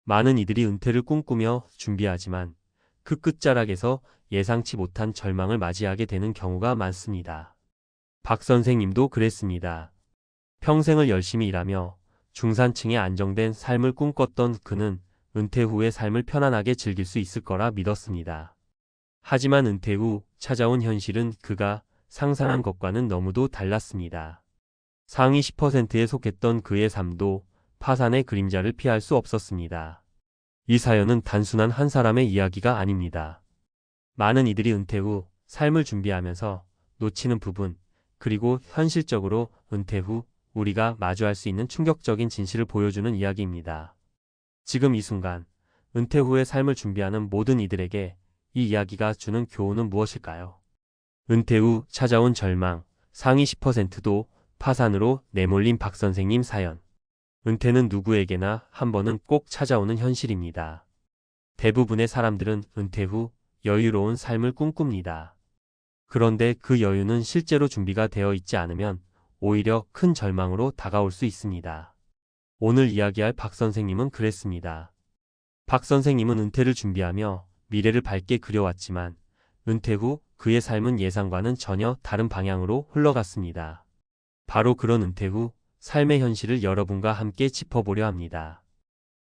많은 이들이 은퇴를 꿈꾸며 준비하지만 그 끝자락에서 예상치 못한 절망을 맞이하게 되는 경우가 많습니다. 박 선생님도 그랬습니다. 평생을 열심히 일하며 중산층의 안정된 삶을 꿈꿨던 그는 은퇴 후의 삶을 편안하게 즐길 수 있을 거라 믿었습니다. 하지만 은퇴 후 찾아온 현실은 그가 상상한 것과는 너무도 달랐습니다. 상위 10%에 속했던 그의 삶도 파산의 그림자를 피할 수 없었습니다. 이 사연은 단순한 한 사람의 이야기가 아닙니다. 많은 이들이 은퇴 후 삶을 준비하면서 놓치는 부분, 그리고 현실적으로 은퇴 후 우리가 마주할 수 있는 충격적인 진실을 보여주는 이야기입니다. 지금 이 순간, 은퇴 후의 삶을 준비하는 모든 이들에게 이 이야기가 주는 교훈은 무엇일까요? 은퇴 후 찾아온 절망, 상위 10%도 파산으로 내몰린 박 선생님 사연. 은퇴는 누구에게나 한 번은 꼭 찾아오는 현실입니다. 대부분의 사람들은 은퇴 후 여유로운 삶을 꿈꿉니다. 그런데 그 여유는 실제로 준비가 되어 있지 않으면 오히려 큰 절망으로 다가올 수 있습니다. 오늘 이야기할 박 선생님은 그랬습니다. 박 선생님은 은퇴를 준비하며 미래를 밝게 그려왔지만 은퇴 후 그의 삶은 예상과는 전혀 다른 방향으로 흘러갔습니다. 바로 그런 은퇴 후 삶의 현실을 여러분과 함께 짚어보려 합니다.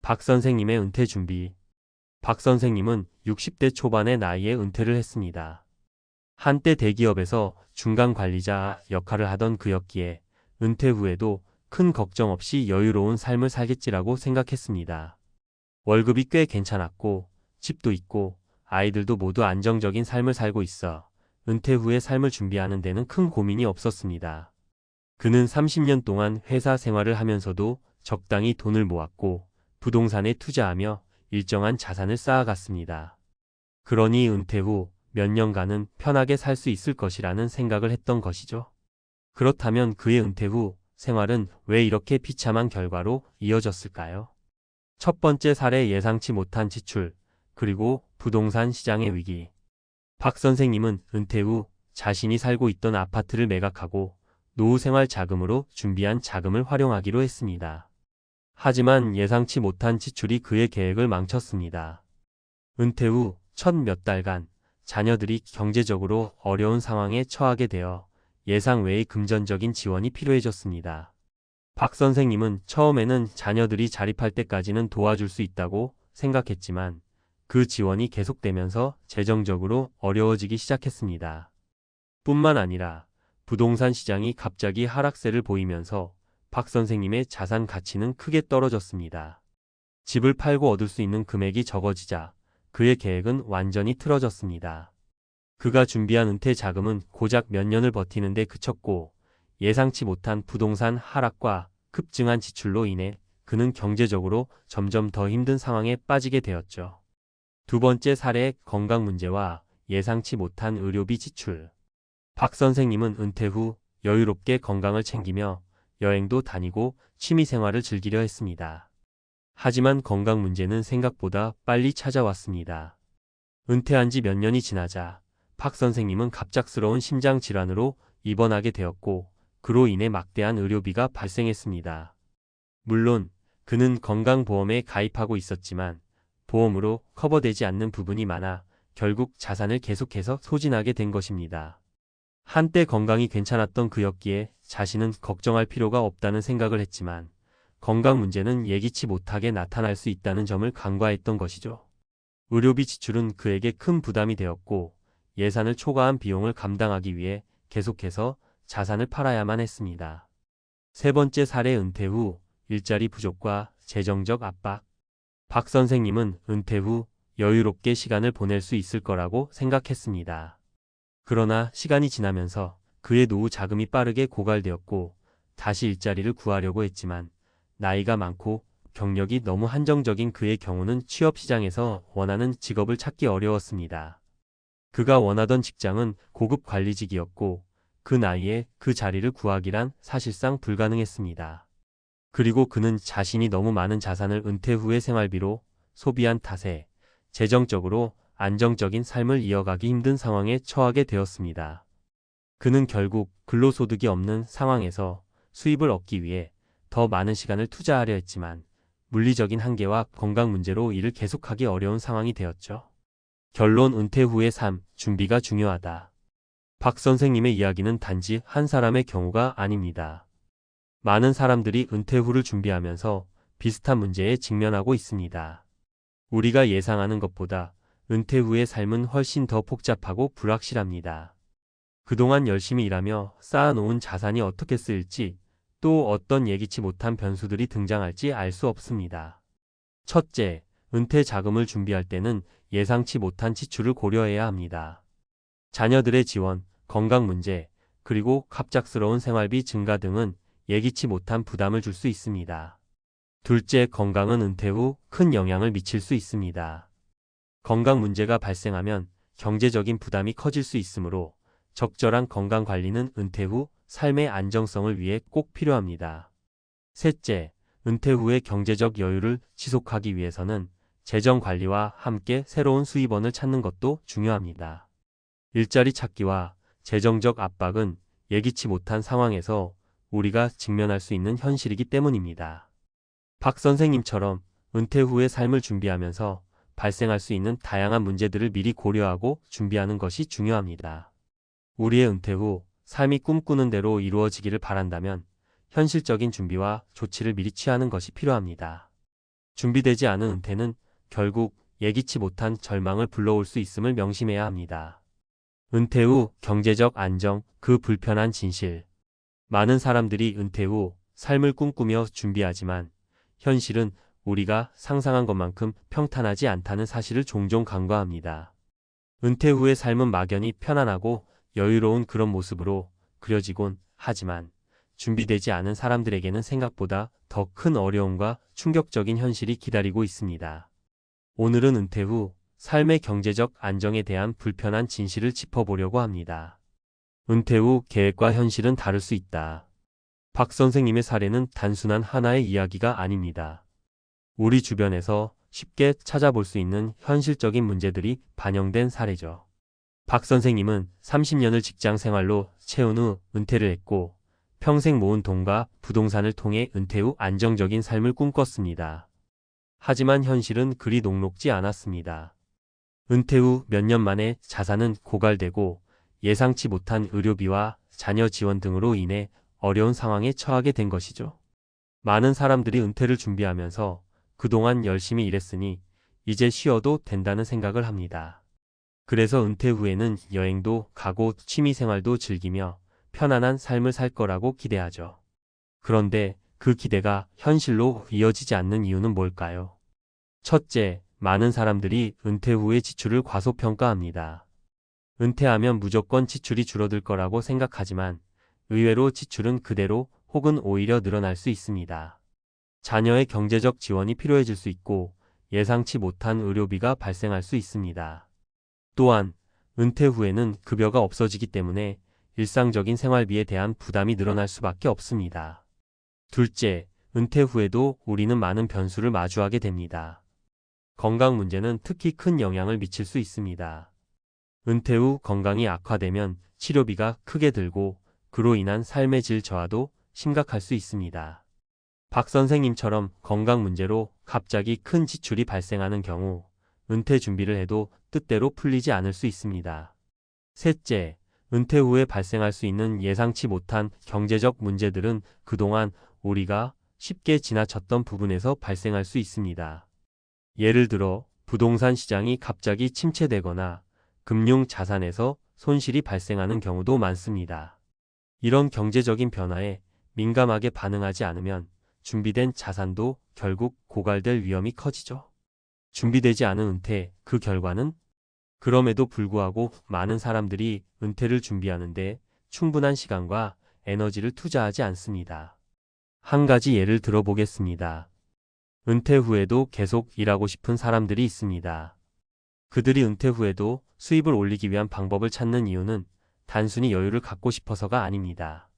박 선생님의 은퇴 준비. 박 선생님은 60대 초반의 나이에 은퇴를 했습니다. 한때 대기업에서 중간 관리자 역할을 하던 그였기에 은퇴 후에도 큰 걱정 없이 여유로운 삶을 살겠지라고 생각했습니다. 월급이 꽤 괜찮았고 집도 있고 아이들도 모두 안정적인 삶을 살고 있어 은퇴 후의 삶을 준비하는 데는 큰 고민이 없었습니다. 그는 30년 동안 회사 생활을 하면서도 적당히 돈을 모았고 부동산에 투자하며 일정한 자산을 쌓아갔습니다. 그러니 은퇴 후 몇 년간은 편하게 살 수 있을 것이라는 생각을 했던 것이죠. 그렇다면 그의 은퇴 후 생활은 왜 이렇게 비참한 결과로 이어졌을까요? 첫 번째 사례, 예상치 못한 지출, 그리고 부동산 시장의 위기. 박 선생님은 은퇴 후 자신이 살고 있던 아파트를 매각하고 노후 생활 자금으로 준비한 자금을 활용하기로 했습니다. 하지만 예상치 못한 지출이 그의 계획을 망쳤습니다. 은퇴 후 첫 몇 달간 자녀들이 경제적으로 어려운 상황에 처하게 되어 예상 외의 금전적인 지원이 필요해졌습니다. 박 선생님은 처음에는 자녀들이 자립할 때까지는 도와줄 수 있다고 생각했지만 그 지원이 계속되면서 재정적으로 어려워지기 시작했습니다. 뿐만 아니라 부동산 시장이 갑자기 하락세를 보이면서 박 선생님의 자산 가치는 크게 떨어졌습니다. 집을 팔고 얻을 수 있는 금액이 적어지자 그의 계획은 완전히 틀어졌습니다. 그가 준비한 은퇴 자금은 고작 몇 년을 버티는데 그쳤고 예상치 못한 부동산 하락과 급증한 지출로 인해 그는 경제적으로 점점 더 힘든 상황에 빠지게 되었죠. 두 번째 사례, 건강 문제와 예상치 못한 의료비 지출. 박 선생님은 은퇴 후 여유롭게 건강을 챙기며 여행도 다니고 취미 생활을 즐기려 했습니다. 하지만 건강 문제는 생각보다 빨리 찾아왔습니다. 은퇴한 지 몇 년이 지나자 박 선생님은 갑작스러운 심장 질환으로 입원하게 되었고 그로 인해 막대한 의료비가 발생했습니다. 물론 그는 건강보험에 가입하고 있었지만 보험으로 커버되지 않는 부분이 많아 결국 자산을 계속해서 소진하게 된 것입니다. 한때 건강이 괜찮았던 그였기에 자신은 걱정할 필요가 없다는 생각을 했지만 건강 문제는 예기치 못하게 나타날 수 있다는 점을 간과했던 것이죠. 의료비 지출은 그에게 큰 부담이 되었고 예산을 초과한 비용을 감당하기 위해 계속해서 자산을 팔아야만 했습니다. 세 번째 사례, 은퇴 후 일자리 부족과 재정적 압박. 박 선생님은 은퇴 후 여유롭게 시간을 보낼 수 있을 거라고 생각했습니다. 그러나 시간이 지나면서 그의 노후 자금이 빠르게 고갈되었고 다시 일자리를 구하려고 했지만 나이가 많고 경력이 너무 한정적인 그의 경우는 취업 시장에서 원하는 직업을 찾기 어려웠습니다. 그가 원하던 직장은 고급 관리직이었고 그 나이에 그 자리를 구하기란 사실상 불가능했습니다. 그리고 그는 자신이 너무 많은 자산을 은퇴 후의 생활비로 소비한 탓에 재정적으로 안정적인 삶을 이어가기 힘든 상황에 처하게 되었습니다. 그는 결국 근로소득이 없는 상황에서 수입을 얻기 위해 더 많은 시간을 투자하려 했지만 물리적인 한계와 건강 문제로 일을 계속하기 어려운 상황이 되었죠. 결론 은퇴 후의 삶, 준비가 중요하다. 박 선생님의 이야기는 단지 한 사람의 경우가 아닙니다. 많은 사람들이 은퇴 후를 준비하면서 비슷한 문제에 직면하고 있습니다. 우리가 예상하는 것보다 은퇴 후의 삶은 훨씬 더 복잡하고 불확실합니다. 그동안 열심히 일하며 쌓아놓은 자산이 어떻게 쓰일지, 또 어떤 예기치 못한 변수들이 등장할지 알 수 없습니다. 첫째, 은퇴 자금을 준비할 때는 예상치 못한 지출을 고려해야 합니다. 자녀들의 지원, 건강 문제, 그리고 갑작스러운 생활비 증가 등은 예기치 못한 부담을 줄 수 있습니다. 둘째, 건강은 은퇴 후 큰 영향을 미칠 수 있습니다. 건강 문제가 발생하면 경제적인 부담이 커질 수 있으므로 적절한 건강 관리는 은퇴 후 삶의 안정성을 위해 꼭 필요합니다. 셋째, 은퇴 후의 경제적 여유를 지속하기 위해서는 재정 관리와 함께 새로운 수입원을 찾는 것도 중요합니다. 일자리 찾기와 재정적 압박은 예기치 못한 상황에서 우리가 직면할 수 있는 현실이기 때문입니다. 박 선생님처럼 은퇴 후의 삶을 준비하면서 발생할 수 있는 다양한 문제들을 미리 고려하고 준비하는 것이 중요합니다. 우리의 은퇴 후 삶이 꿈꾸는 대로 이루어지기를 바란다면 현실적인 준비와 조치를 미리 취하는 것이 필요합니다. 준비되지 않은 은퇴는 결국 예기치 못한 절망을 불러올 수 있음을 명심해야 합니다. 은퇴 후 경제적 안정, 그 불편한 진실. 많은 사람들이 은퇴 후 삶을 꿈꾸며 준비하지만 현실은 우리가 상상한 것만큼 평탄하지 않다는 사실을 종종 간과합니다. 은퇴 후의 삶은 막연히 편안하고 여유로운 그런 모습으로 그려지곤 하지만 준비되지 않은 사람들에게는 생각보다 더 큰 어려움과 충격적인 현실이 기다리고 있습니다. 오늘은 은퇴 후 삶의 경제적 안정에 대한 불편한 진실을 짚어보려고 합니다. 은퇴 후 계획과 현실은 다를 수 있다. 박 선생님의 사례는 단순한 하나의 이야기가 아닙니다. 우리 주변에서 쉽게 찾아볼 수 있는 현실적인 문제들이 반영된 사례죠. 박 선생님은 30년을 직장 생활로 채운 후 은퇴를 했고 평생 모은 돈과 부동산을 통해 은퇴 후 안정적인 삶을 꿈꿨습니다. 하지만 현실은 그리 녹록지 않았습니다. 은퇴 후 몇 년 만에 자산은 고갈되고 예상치 못한 의료비와 자녀 지원 등으로 인해 어려운 상황에 처하게 된 것이죠. 많은 사람들이 은퇴를 준비하면서 그동안 열심히 일했으니 이제 쉬어도 된다는 생각을 합니다. 그래서 은퇴 후에는 여행도 가고 취미생활도 즐기며 편안한 삶을 살 거라고 기대하죠. 그런데 그 기대가 현실로 이어지지 않는 이유는 뭘까요? 첫째, 많은 사람들이 은퇴 후의 지출을 과소평가합니다. 은퇴하면 무조건 지출이 줄어들 거라고 생각하지만 의외로 지출은 그대로 혹은 오히려 늘어날 수 있습니다. 자녀의 경제적 지원이 필요해질 수 있고 예상치 못한 의료비가 발생할 수 있습니다. 또한 은퇴 후에는 급여가 없어지기 때문에 일상적인 생활비에 대한 부담이 늘어날 수밖에 없습니다. 둘째, 은퇴 후에도 우리는 많은 변수를 마주하게 됩니다. 건강 문제는 특히 큰 영향을 미칠 수 있습니다. 은퇴 후 건강이 악화되면 치료비가 크게 들고 그로 인한 삶의 질 저하도 심각할 수 있습니다. 박 선생님처럼 건강 문제로 갑자기 큰 지출이 발생하는 경우 은퇴 준비를 해도 뜻대로 풀리지 않을 수 있습니다. 셋째, 은퇴 후에 발생할 수 있는 예상치 못한 경제적 문제들은 그동안 우리가 쉽게 지나쳤던 부분에서 발생할 수 있습니다. 예를 들어 부동산 시장이 갑자기 침체되거나 금융 자산에서 손실이 발생하는 경우도 많습니다. 이런 경제적인 변화에 민감하게 반응하지 않으면 준비된 자산도 결국 고갈될 위험이 커지죠. 준비되지 않은 은퇴, 그 결과는? 그럼에도 불구하고 많은 사람들이 은퇴를 준비하는데 충분한 시간과 에너지를 투자하지 않습니다. 한 가지 예를 들어보겠습니다. 은퇴 후에도 계속 일하고 싶은 사람들이 있습니다. 그들이 은퇴 후에도 수입을 올리기 위한 방법을 찾는 이유는 단순히 여유를 갖고 싶어서가 아닙니다.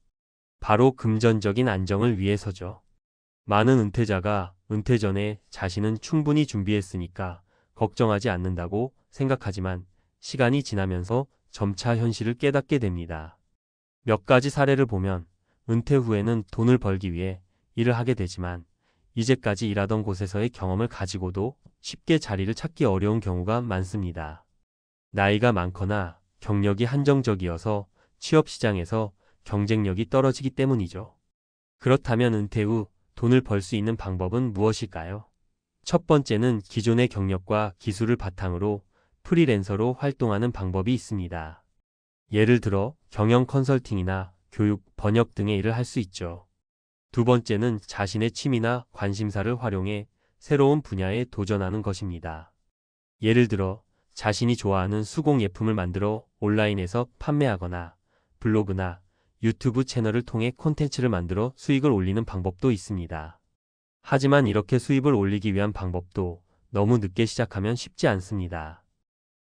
바로 금전적인 안정을 위해서죠. 많은 은퇴자가 은퇴 전에 자신은 충분히 준비했으니까 걱정하지 않는다고 생각하지만 시간이 지나면서 점차 현실을 깨닫게 됩니다. 몇 가지 사례를 보면 은퇴 후에는 돈을 벌기 위해 일을 하게 되지만 이제까지 일하던 곳에서의 경험을 가지고도 쉽게 자리를 찾기 어려운 경우가 많습니다. 나이가 많거나 경력이 한정적이어서 취업 시장에서 경쟁력이 떨어지기 때문이죠. 그렇다면 은퇴 후 돈을 벌 수 있는 방법은 무엇일까요? 첫 번째는 기존의 경력과 기술을 바탕으로 프리랜서로 활동하는 방법이 있습니다. 예를 들어 경영 컨설팅이나 교육, 번역 등의 일을 할 수 있죠. 두 번째는 자신의 취미나 관심사를 활용해 새로운 분야에 도전하는 것입니다. 예를 들어 자신이 좋아하는 수공 예품을 만들어 온라인에서 판매하거나 블로그나 유튜브 채널을 통해 콘텐츠를 만들어 수익을 올리는 방법도 있습니다. 하지만 이렇게 수입을 올리기 위한 방법도 너무 늦게 시작하면 쉽지 않습니다.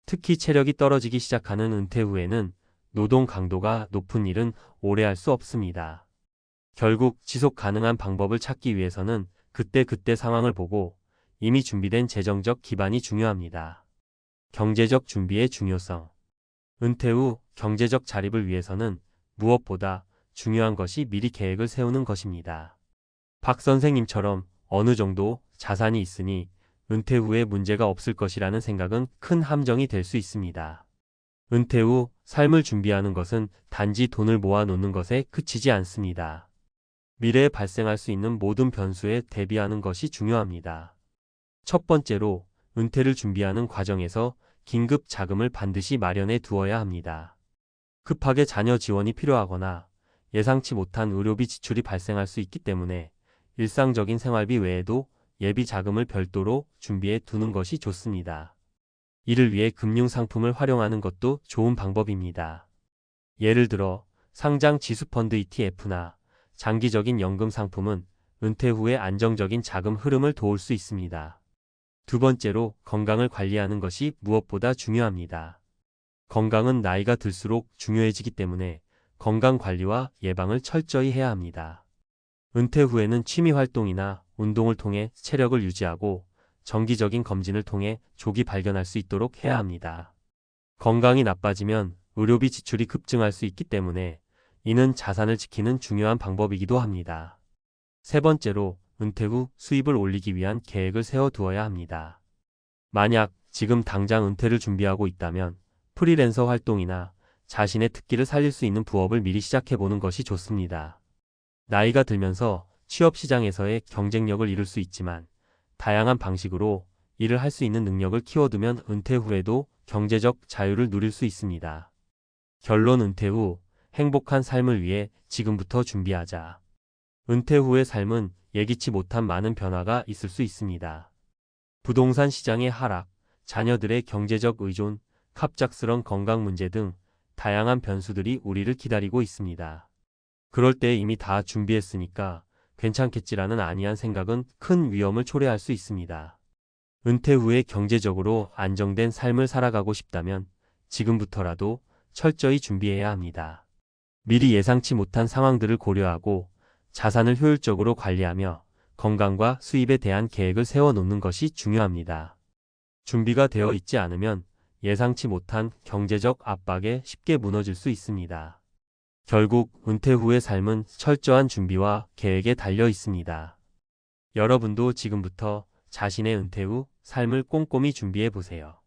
특히 체력이 떨어지기 시작하는 은퇴 후에는 노동 강도가 높은 일은 오래 할 수 없습니다. 결국 지속 가능한 방법을 찾기 위해서는 그때그때 상황을 보고 이미 준비된 재정적 기반이 중요합니다. 경제적 준비의 중요성. 은퇴 후 경제적 자립을 위해서는 무엇보다 중요한 것이 미리 계획을 세우는 것입니다. 박 선생님처럼 어느 정도 자산이 있으니 은퇴 후에 문제가 없을 것이라는 생각은 큰 함정이 될 수 있습니다. 은퇴 후 삶을 준비하는 것은 단지 돈을 모아 놓는 것에 그치지 않습니다. 미래에 발생할 수 있는 모든 변수에 대비하는 것이 중요합니다. 첫 번째로 은퇴를 준비하는 과정에서 긴급 자금을 반드시 마련해 두어야 합니다. 급하게 자녀 지원이 필요하거나 예상치 못한 의료비 지출이 발생할 수 있기 때문에 일상적인 생활비 외에도 예비 자금을 별도로 준비해 두는 것이 좋습니다. 이를 위해 금융상품을 활용하는 것도 좋은 방법입니다. 예를 들어 상장 지수펀드 ETF나 장기적인 연금 상품은 은퇴 후에 안정적인 자금 흐름을 도울 수 있습니다. 두 번째로 건강을 관리하는 것이 무엇보다 중요합니다. 건강은 나이가 들수록 중요해지기 때문에 건강 관리와 예방을 철저히 해야 합니다. 은퇴 후에는 취미 활동이나 운동을 통해 체력을 유지하고 정기적인 검진을 통해 조기 발견할 수 있도록 해야 합니다. 건강이 나빠지면 의료비 지출이 급증할 수 있기 때문에 이는 자산을 지키는 중요한 방법이기도 합니다. 세 번째로 은퇴 후 수입을 올리기 위한 계획을 세워두어야 합니다. 만약 지금 당장 은퇴를 준비하고 있다면 프리랜서 활동이나 자신의 특기를 살릴 수 있는 부업을 미리 시작해보는 것이 좋습니다. 나이가 들면서 취업 시장에서의 경쟁력을 잃을 수 있지만 다양한 방식으로 일을 할 수 있는 능력을 키워두면 은퇴 후에도 경제적 자유를 누릴 수 있습니다. 결론 은퇴 후 행복한 삶을 위해 지금부터 준비하자. 은퇴 후의 삶은 예기치 못한 많은 변화가 있을 수 있습니다. 부동산 시장의 하락, 자녀들의 경제적 의존, 갑작스런 건강 문제 등 다양한 변수들이 우리를 기다리고 있습니다. 그럴 때 이미 다 준비했으니까 괜찮겠지라는 안이한 생각은 큰 위험을 초래할 수 있습니다. 은퇴 후에 경제적으로 안정된 삶을 살아가고 싶다면 지금부터라도 철저히 준비해야 합니다. 미리 예상치 못한 상황들을 고려하고 자산을 효율적으로 관리하며 건강과 수입에 대한 계획을 세워놓는 것이 중요합니다. 준비가 되어 있지 않으면 예상치 못한 경제적 압박에 쉽게 무너질 수 있습니다. 결국 은퇴 후의 삶은 철저한 준비와 계획에 달려 있습니다. 여러분도 지금부터 자신의 은퇴 후 삶을 꼼꼼히 준비해 보세요.